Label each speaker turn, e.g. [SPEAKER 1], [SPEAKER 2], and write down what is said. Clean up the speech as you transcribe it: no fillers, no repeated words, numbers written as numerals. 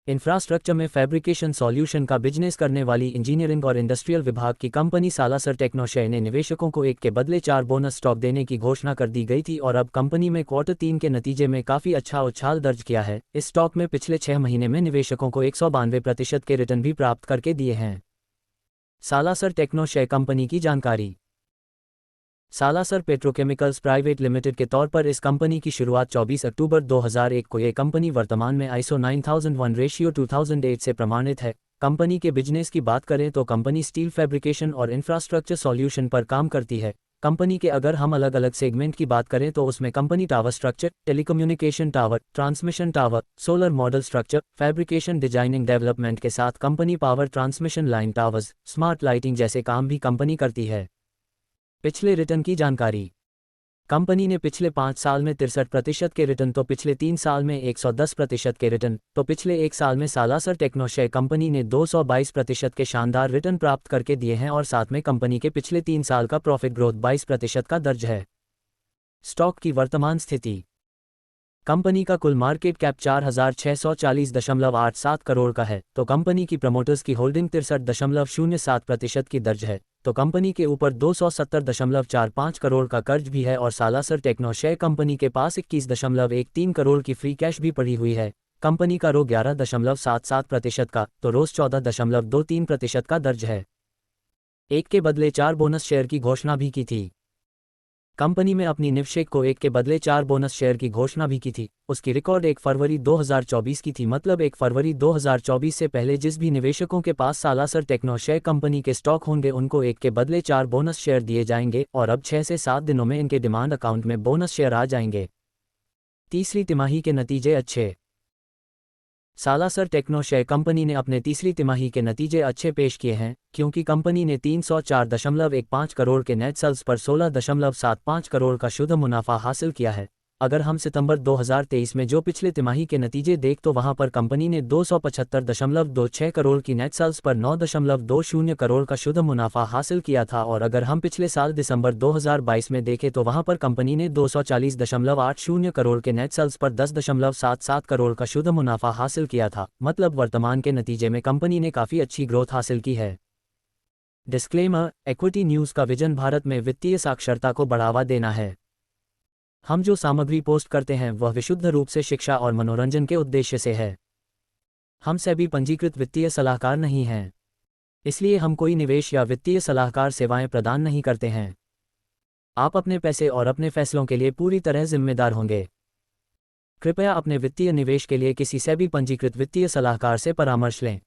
[SPEAKER 1] Infrastructure में fabrication solution का business करने वाली इंजीनियरिंग और इंडस्ट्रियल विभाग की कंपनी सालासर टेक्नोशेयर ने निवेशकों को 1 के बदले 4 बोनस स्टॉक देने की घोषणा कर दी गई थी और अब कंपनी में क्वार्टर 3 के नतीजे में काफ़ी अच्छा उछाल दर्ज किया है। इस स्टॉक में पिछले 6 महीने में निवेशकों को 192% के रिटर्न भी प्राप्त करके दिए हैं। सालासर टेक्नोशेयर कंपनी की जानकारी। सालासर पेट्रोकेमिकल्स प्राइवेट लिमिटेड के तौर पर इस कंपनी की शुरुआत 24 अक्टूबर 2001 को। ये कंपनी वर्तमान में ISO 9001/2008 से प्रमाणित है। कंपनी के बिजनेस की बात करें तो कंपनी स्टील फैब्रिकेशन और इंफ्रास्ट्रक्चर सॉल्यूशन पर काम करती है। कंपनी के अगर हम अलग अलग सेगमेंट की बात करें तो उसमें company tower structure, telecommunication tower, transmission tower, solar model structure, fabrication designing development के साथ company power transmission line towers, smart lighting जैसे काम भी कंपनी करती है। पिछले रिटर्न की जानकारी। कंपनी ने पिछले 5 साल में 63% के रिटर्न तो पिछले 3 साल में 110% के रिटर्न तो पिछले 1 साल में सालासर टेक्नोशेयर कंपनी ने 222% के शानदार रिटर्न प्राप्त करके दिए हैं और साथ में कंपनी के पिछले 3 साल का प्रॉफिट ग्रोथ 22% का दर्ज है। स्टॉक की वर्तमान स्थिति। कंपनी का कुल मार्केट कैप 4640.87 करोड़ का है तो कंपनी की प्रमोटर्स की होल्डिंग 63.07% की दर्ज है तो कंपनी के ऊपर 270.45 करोड़ का कर्ज भी है और सालासर टेक्नोशेयर कंपनी के पास 21.13 करोड़ की फ्री कैश भी पड़ी हुई है। कंपनी का रो 11.77% का तो रोस 14.23% का दर्ज है। 1 के बदले 4 बोनस शेयर की घोषणा भी की थी। कंपनी में अपनी निवेशक को 1 के बदले 4 बोनस शेयर की घोषणा भी की थी। उसकी रिकॉर्ड 1 फरवरी 2024 की थी, मतलब 1 फरवरी 2024 से पहले जिस भी निवेशकों के पास सालासर टेक्नोशेयर कंपनी के स्टॉक होंगे उनको 1 के बदले 4 बोनस शेयर दिए जाएंगे और अब 6 से 7 दिनों में इनके डिमांड अकाउंट में बोनस शेयर आ जाएंगे। तीसरी तिमाही के नतीजे अच्छे। सालासर टेक्नोशेयर कंपनी ने अपने तीसरी तिमाही के नतीजे अच्छे पेश किए हैं क्योंकि कंपनी ने 304.15 करोड़ के नेट सेल्स पर 16.75 करोड़ का शुद्ध मुनाफा हासिल किया है। अगर हम सितंबर 2023 में जो पिछले तिमाही के नतीजे देख तो वहां पर कंपनी ने 275.26 करोड़ की नेट सेल्स पर 9.20 करोड़ का शुद्ध मुनाफा हासिल किया था और अगर हम पिछले साल दिसंबर 2022 में देखें तो वहां पर कंपनी ने 240.80 करोड़ के नेट सेल्स पर 10.77 करोड़ का शुद्ध मुनाफा हासिल किया था। मतलब वर्तमान के नतीजे में कंपनी ने काफ़ी अच्छी ग्रोथ हासिल की है। डिस्क्लेमर, इक्विटी न्यूज़ का विजन भारत में वित्तीय साक्षरता को बढ़ावा देना है। हम जो सामग्री पोस्ट करते हैं वह विशुद्ध रूप से शिक्षा और मनोरंजन के उद्देश्य से है। हम सेबी पंजीकृत वित्तीय सलाहकार नहीं हैं, इसलिए हम कोई निवेश या वित्तीय सलाहकार सेवाएं प्रदान नहीं करते हैं। आप अपने पैसे और अपने फैसलों के लिए पूरी तरह जिम्मेदार होंगे। कृपया अपने वित्तीय निवेश के लिए किसी सेबी पंजीकृत वित्तीय सलाहकार से परामर्श लें।